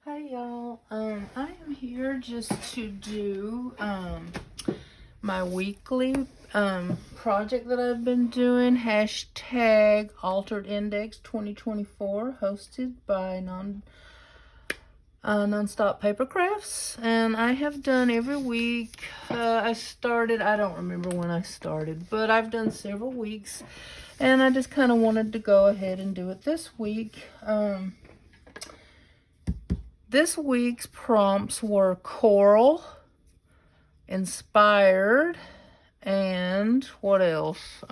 Hi y'all. I am here just to do my weekly project that I've been doing, hashtag Altered Index 2024, hosted by Nonstop Paper Crafts, and I have done every week. I don't remember when I started, but I've done several weeks, and I just kind of wanted to go ahead and do it this week. This week's prompts were coral, inspired, and what else?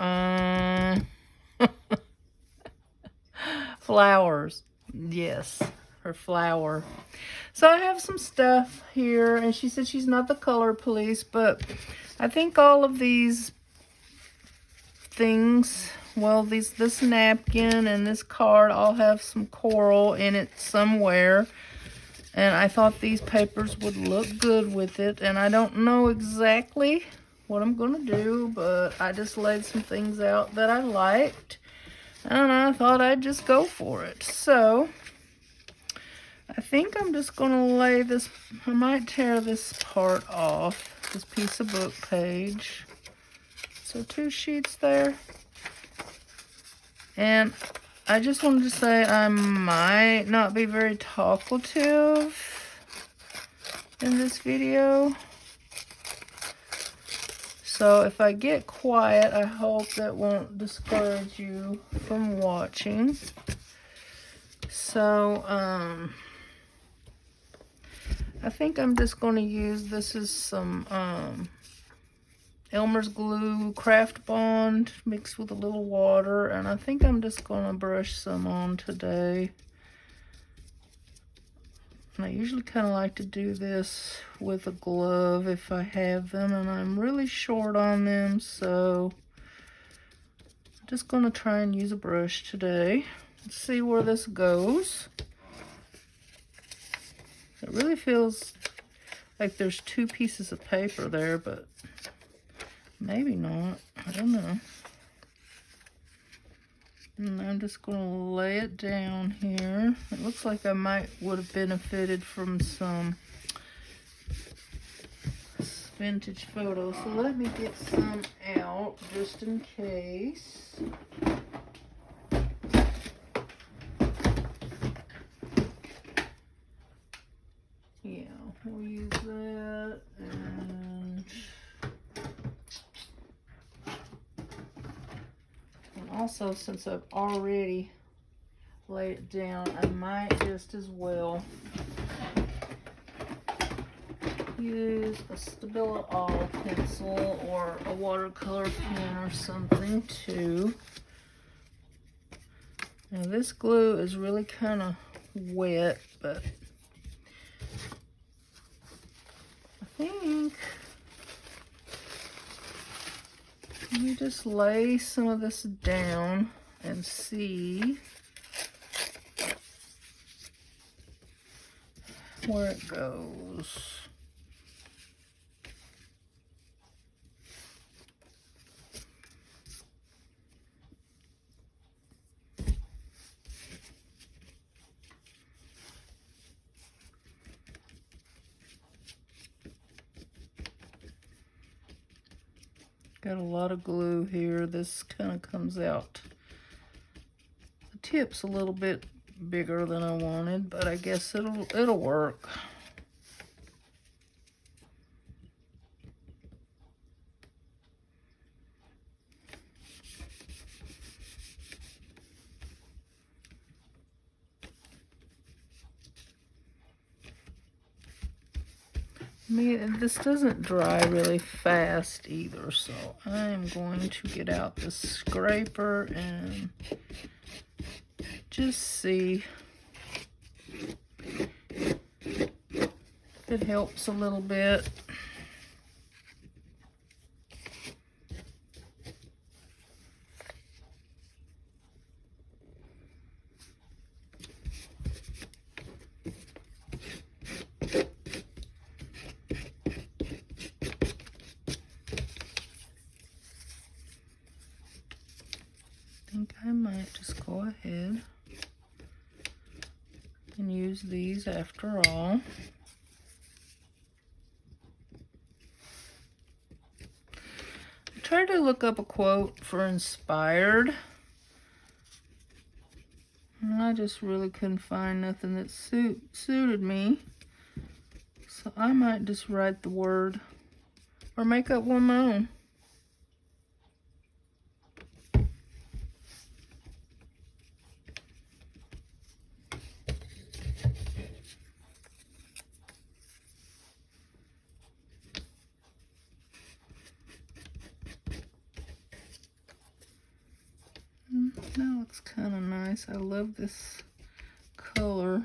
Flowers. Yes, her flower. So I have some stuff here, and she said she's not the color police, but I think all of these things, well, this napkin and this card all have some coral in it somewhere. And I thought these papers would look good with it. And I don't know exactly what I'm going to do, but I just laid some things out that I liked. And I thought I'd just go for it. So, I think I'm just going to lay this, I might tear this part off, this piece of book page. So 2 sheets there. And I just wanted to say I might not be very talkative in this video. So if I get quiet, I hope that won't discourage you from watching. So, I think I'm just going to use, this is some Elmer's Glue Craft Bond mixed with a little water, and I think I'm just going to brush some on today. And I usually kind of like to do this with a glove if I have them, and I'm really short on them, so I'm just going to try and use a brush today. Let's see where this goes. It really feels like there's 2 pieces of paper there, but maybe not. I don't know. And I'm just going to lay it down here. It looks like I would have benefited from some vintage photos. So let me get some out just in case. Yeah, we'll use that. And also, since I've already laid it down, I might just as well use a Stabilo Auto pencil or a watercolor pen or something too. Now this glue is really kind of wet, but I think, let me just lay some of this down and see where it goes. Got a lot of glue here. This kind of comes out. The tip's a little bit bigger than I wanted, but I guess it'll work. This doesn't dry really fast either, so I'm going to get out the scraper and just see if it helps a little bit. I think I might just go ahead and use these these after all. I tried to look up a quote for inspired, and I just really couldn't find nothing that suited me. So I might just write the word or make up one of my own. That looks kind of nice. I love this color.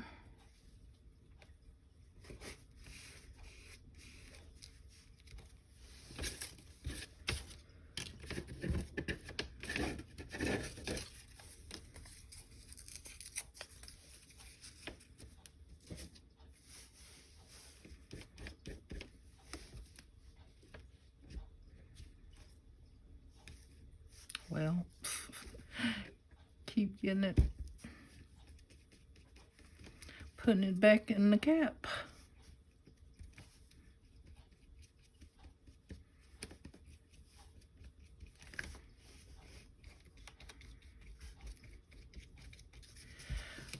Well, keep getting it, putting it back in the cap.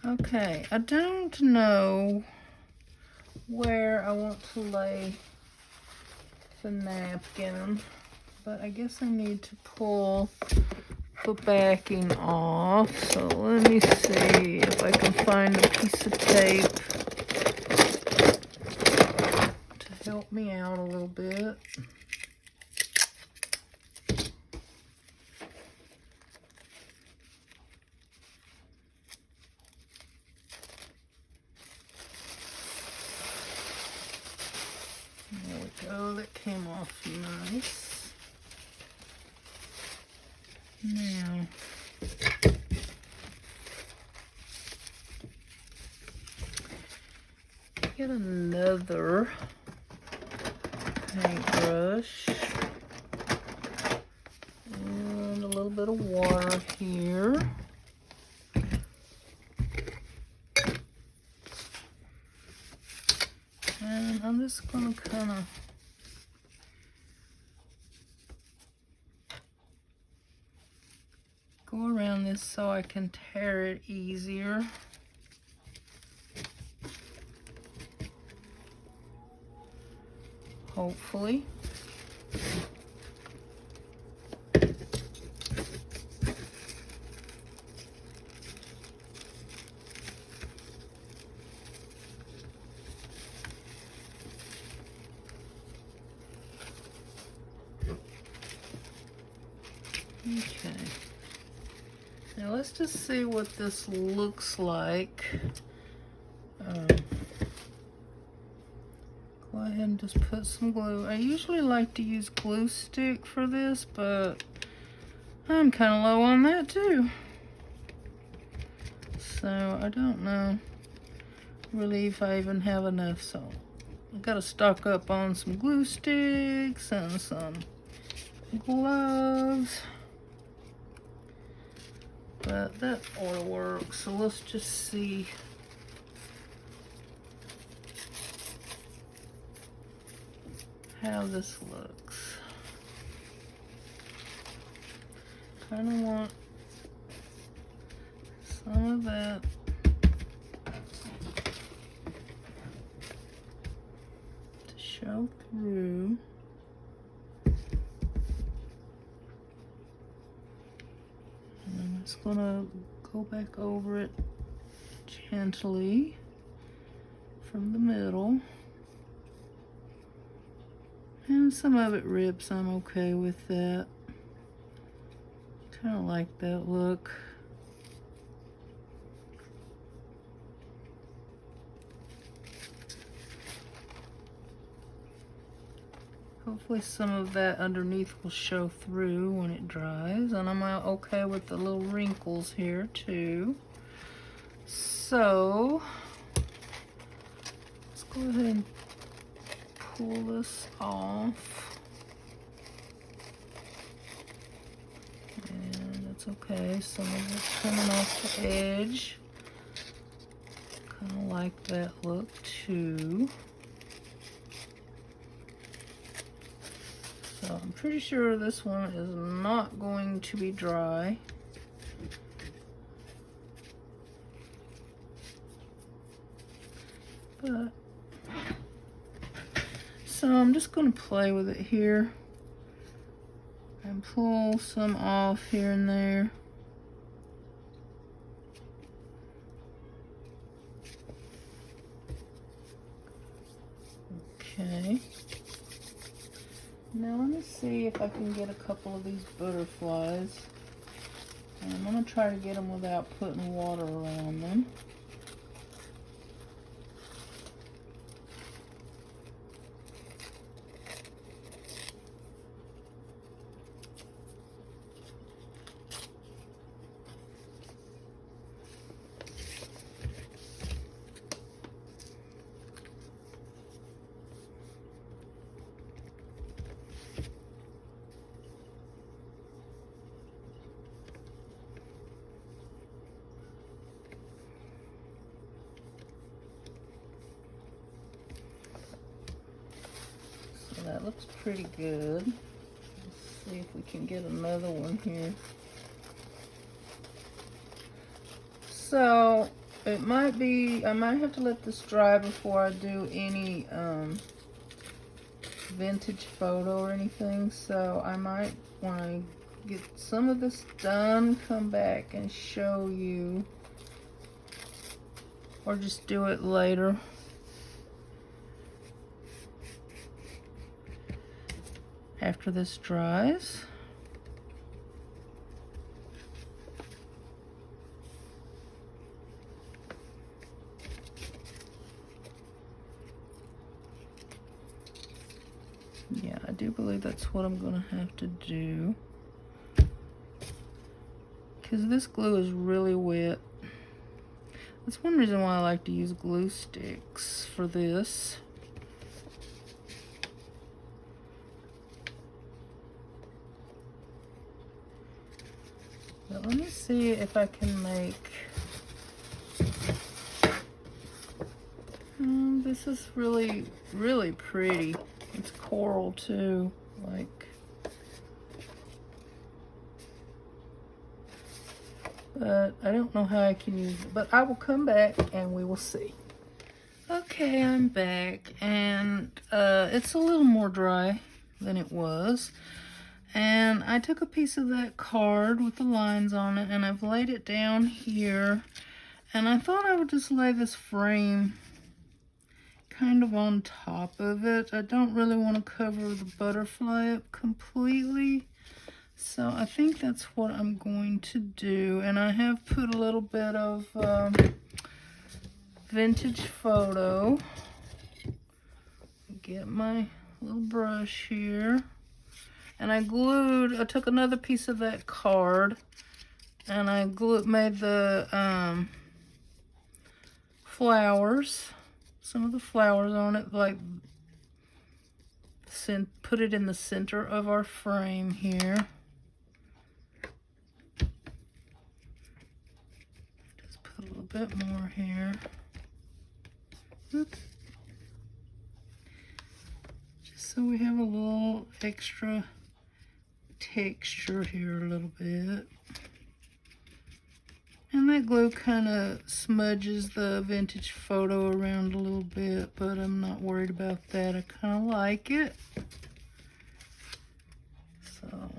Okay, I don't know where I want to lay the napkin, but I guess I need to pull the backing off. So let me see if I can find a piece of tape to help me out a little bit. There we go, that came off nice. Now, get another paintbrush and a little bit of water here. And I'm just going to kind of go around this so I can tear it easier. Hopefully. Okay. Now let's just see what this looks like. Go ahead and just put some glue. I usually like to use glue stick for this, but I'm kind of low on that too. So I don't know really if I even have enough. So I've got to stock up on some glue sticks and some gloves. But that ought to work. So let's just see. How this looks. Kind of want some of that to show through. And I'm just gonna go back over it gently from the middle. And some of it rips, I'm okay with that. Kind of like that look. Hopefully some of that underneath will show through when it dries. And I'm okay with the little wrinkles here too. So, let's go ahead and pull this off. And it's okay, some of it's coming off the edge. kind of like that look too. So I'm pretty sure this one is not going to be dry. But, so I'm just going to play with it here and pull some off here and there. Okay. Now let me see if I can get a couple of these butterflies. And I'm going to try to get them without putting water around them. That looks pretty good. Let's see if we can get another one here. So it might be, I might have to let this dry before I do any vintage photo or anything. So I might want to get some of this done, come back and show you, or just do it later. After this dries. Yeah, I do believe that's what I'm gonna have to do, because this glue is really wet. That's one reason why I like to use glue sticks for this. But let me see if I can make, this is really, really pretty. It's coral too, like, but I don't know how I can use it, but I will come back and we will see. Okay, I'm back, and it's a little more dry than it was. And I took a piece of that card with the lines on it, and I've laid it down here. And I thought I would just lay this frame kind of on top of it. I don't really want to cover the butterfly up completely. So I think that's what I'm going to do. And I have put a little bit of vintage photo. Get my little brush here. And I took another piece of that card, and I made the flowers, some of the flowers on it, like, put it in the center of our frame here. Just put a little bit more here. Oops. Just so we have a little extra texture here a little bit. And that glue kind of smudges the vintage photo around a little bit, but I'm not worried about that. I kind of like it. So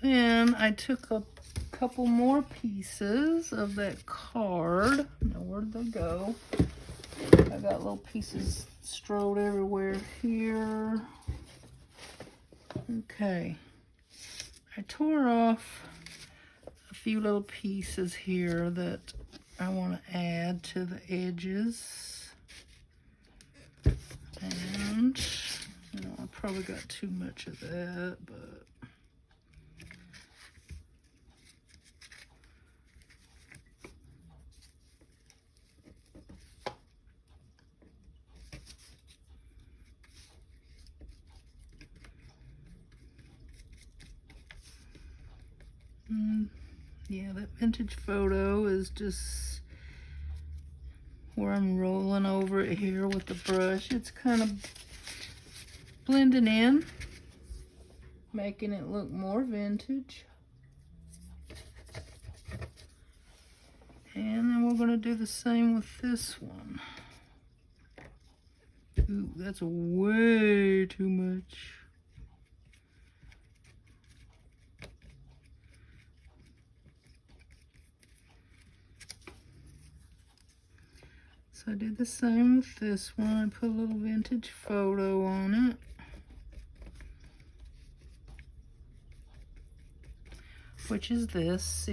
then I took a couple more pieces of that card. Now where'd they go? I got little pieces strode everywhere here. Okay. I tore off a few little pieces here that I want to add to the edges. And, you know, I probably got too much of that, but yeah, that vintage photo is just where I'm rolling over it here with the brush. It's kind of blending in, making it look more vintage. And then we're going to do the same with this one. Ooh, that's way too much. So I did the same with this one. I put a little vintage photo on it. Which is this.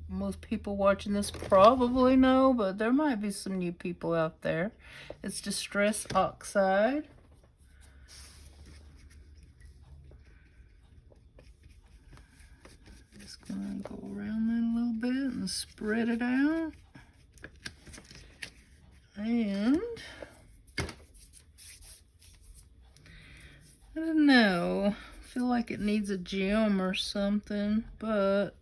Most people watching this probably know, but there might be some new people out there. It's Distress Oxide. Just gonna go around that a little bit and spread it out. And I don't know. I feel like it needs a gem or something, but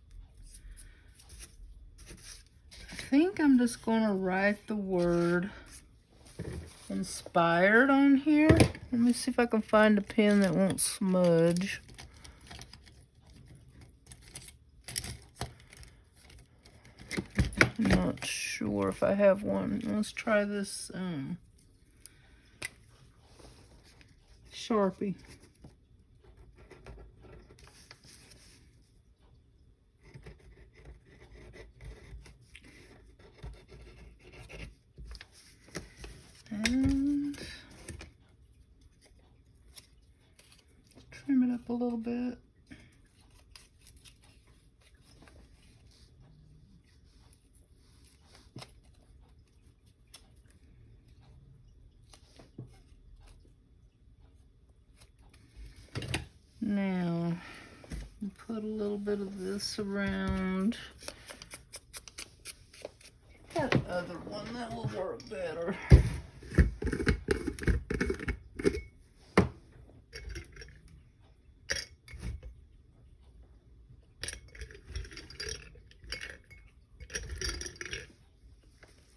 I think I'm just gonna write the word inspired on here. Let me see if I can find a pen that won't smudge. I'm not sure if I have one. Let's try this Sharpie. And trim it up a little bit. Now, put a little bit of this around that other one. That will work better.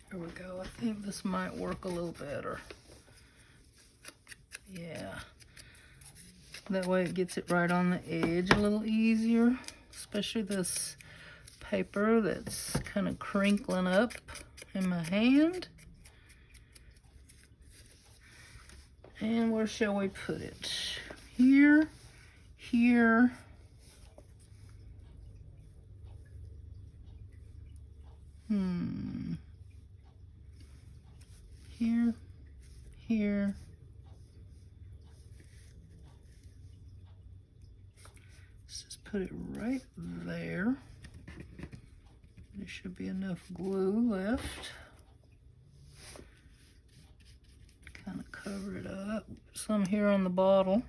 There we go. I think this might work a little better. Yeah. That way it gets it right on the edge a little easier, especially this paper that's kind of crinkling up in my hand. And where shall we put it? Here, here, here, here. Let's just put it right there. There should be enough glue left. Kind of cover it up. Some here on the bottle.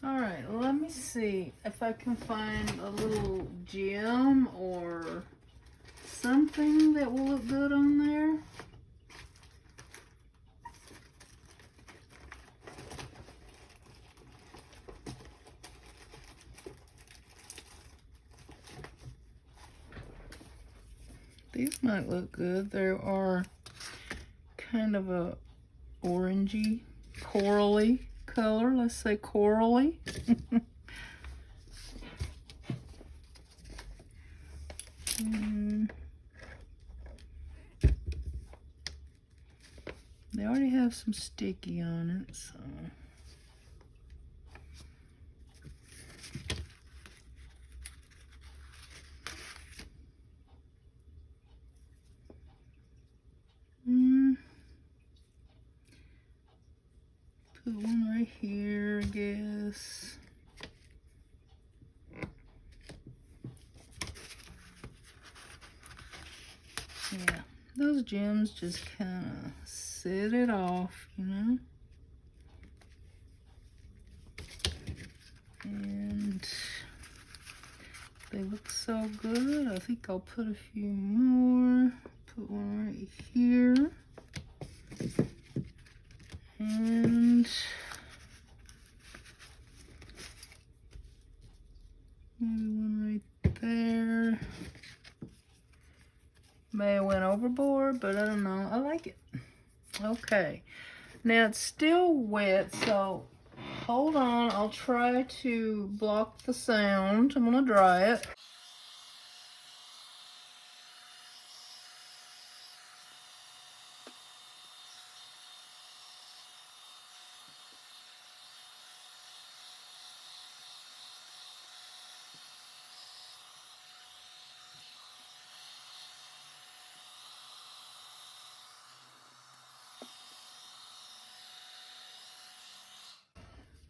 Alright, let me see if I can find a little gem or something that will look good on there. These might look good. There are kind of a orangey, corally color. Let's say corally. They already have some sticky on it, so. Put one right here, I guess. Yeah, those gems just kind of set it off, you know. And They look so good. I think I'll put a few more. Put one right here. And maybe one right there. May have went overboard, but I don't know. I like it. Okay. Now it's still wet, so hold on. I'll try to block the sound. I'm gonna dry it.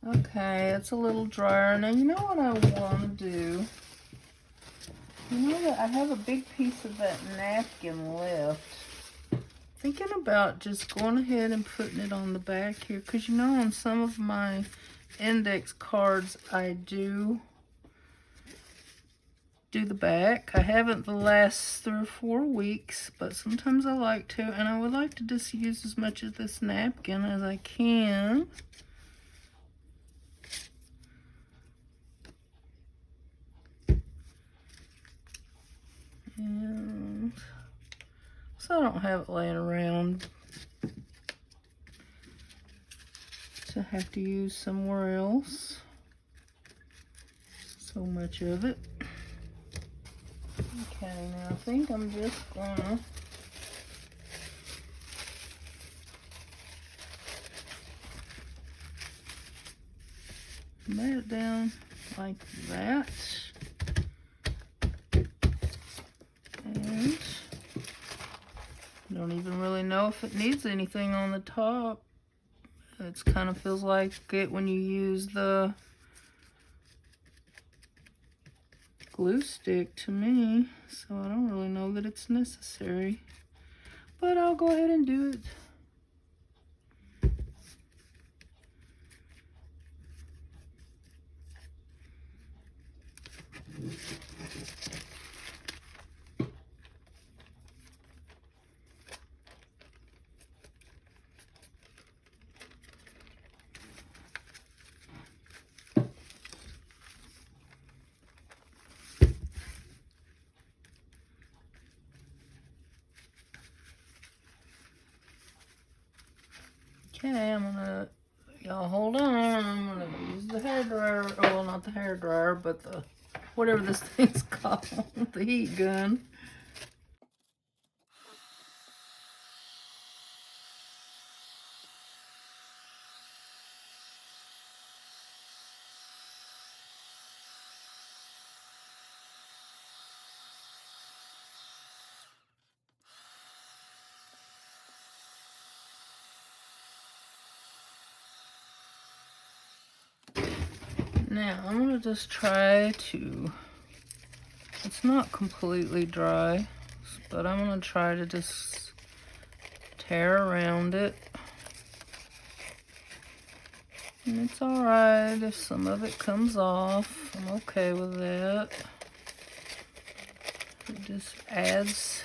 Okay, it's a little drier. Now, you know what I want to do? You know that I have a big piece of that napkin left. Thinking about just going ahead and putting it on the back here. Because, you know, on some of my index cards, I do the back. I haven't the last 3 or 4 weeks, but sometimes I like to. And I would like to just use as much of this napkin as I can. And so I don't have it laying around to have to use somewhere else. So much of it. Okay, now I think I'm just gonna lay it down like that. And I don't even really know if it needs anything on the top. It kind of feels like it when you use the glue stick to me, so I don't really know that it's necessary, but I'll go ahead and do it. Okay, I'm gonna, y'all hold on, I'm gonna use the hairdryer, well, not the hairdryer, but the, whatever this thing's called, the heat gun. Now, I'm gonna just try to, it's not completely dry, but I'm gonna try to just tear around it. And it's alright if some of it comes off. I'm okay with that. It just adds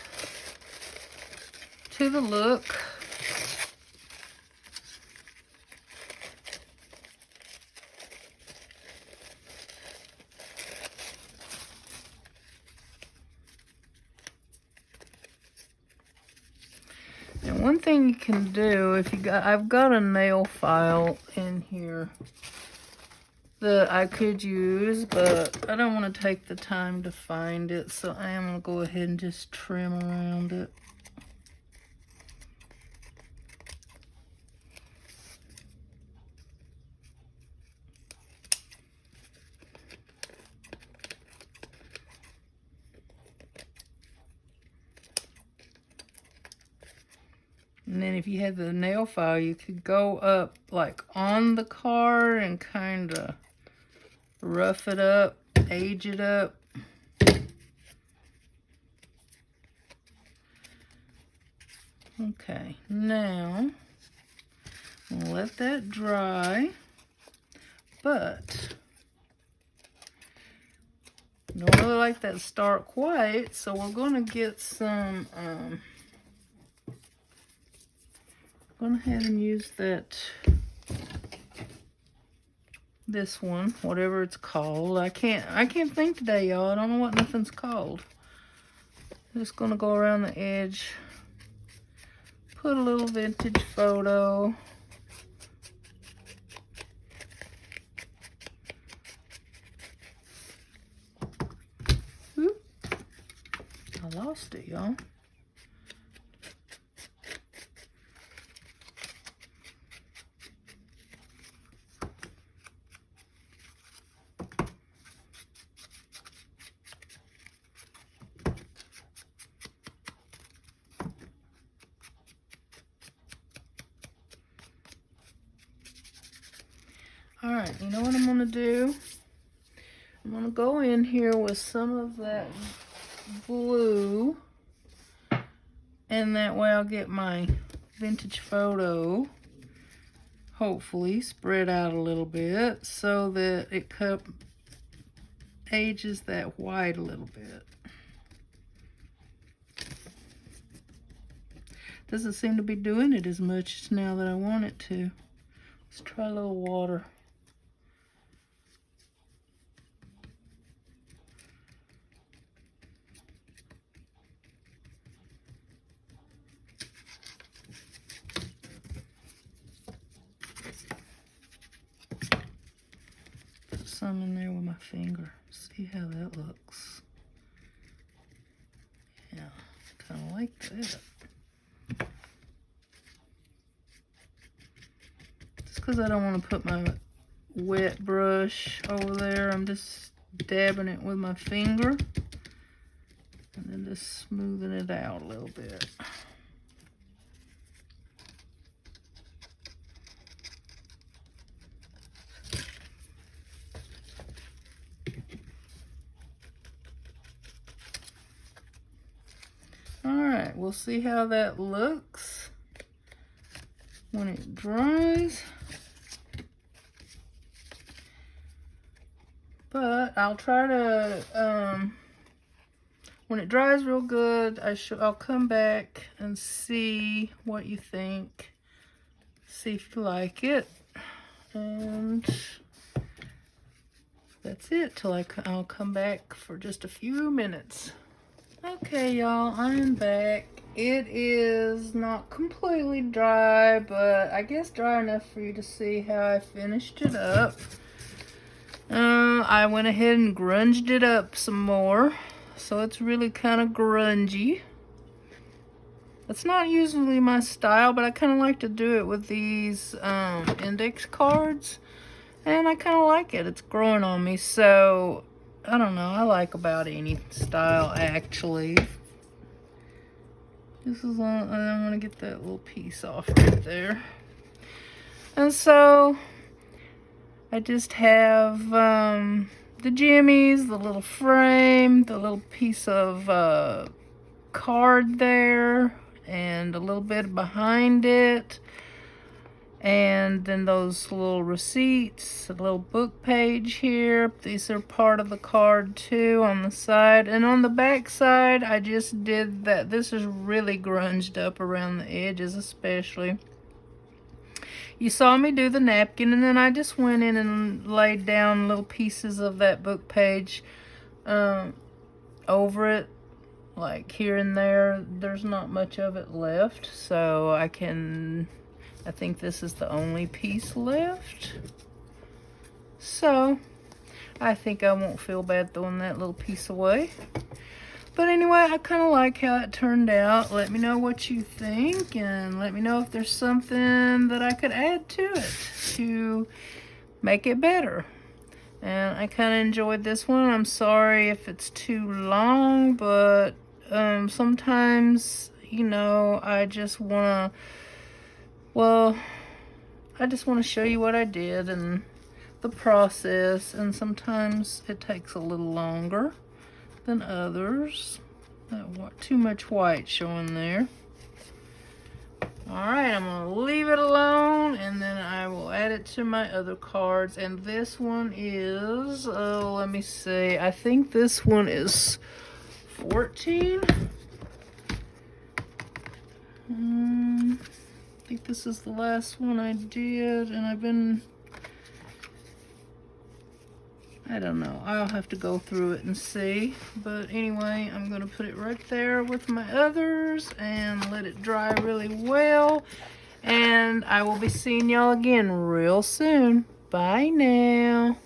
to the look. And one thing you can do, if you got, I've got a nail file in here that I could use, but I don't want to take the time to find it, so I am going to go ahead and just trim around it. And then if you had the nail file, you could go up like on the card and kind of rough it up, age it up. Okay, now I'll let that dry, but in order really like that stark white, so we're going to get some, go ahead and use that, this one, whatever it's called. I can't think today, y'all. I don't know what nothing's called. I'm just going to go around the edge, put a little vintage photo. Oop. I lost it, y'all. Alright, you know what I'm going to do? I'm going to go in here with some of that blue, and that way I'll get my vintage photo, hopefully, spread out a little bit so that it ages that white a little bit. Doesn't seem to be doing it as much now that I want it to. Let's try a little water. Put some in there with my finger. See how that looks. Yeah, kind of like that. Just because I don't want to put my wet brush over there, I'm just dabbing it with my finger and then just smoothing it out a little bit. Alright, we'll see how that looks when it dries. But I'll try to, when it dries real good, I'll come back and see what you think. See if you like it. And that's it till I'll come back for just a few minutes. Okay, y'all, I'm back. It is not completely dry, but I guess dry enough for you to see how I finished it up. I went ahead and grunged it up some more, so it's really kind of grungy. It's not usually my style, but I kind of like to do it with these index cards, and I kind of like it. It's growing on me, so I don't know. I like about any style, actually. This is on, I want to get that little piece off right there. And so I just have the jimmies, the little frame, the little piece of card there, and a little bit behind it. And then those little receipts, a little book page here. These are part of the card too on the side. And on the back side, I just did that. This is really grunged up around the edges especially. You saw me do the napkin, and then I just went in and laid down little pieces of that book page over it. Like here and there. There's not much of it left, so I think this is the only piece left. So, I think I won't feel bad throwing that little piece away. But anyway, I kind of like how it turned out. Let me know what you think, and let me know if there's something that I could add to it to make it better. And I kind of enjoyed this one. I'm sorry if it's too long, but sometimes, you know, I just want to, well, I just want to show you what I did and the process, and sometimes it takes a little longer than others. Too much white showing there. Alright, I'm going to leave it alone, and then I will add it to my other cards. And this one is, oh, let me see. I think this one is 14. I think this is the last one I did, and I don't know. I'll have to go through it and see. But anyway, I'm going to put it right there with my others and let it dry really well. And I will be seeing y'all again real soon. Bye now.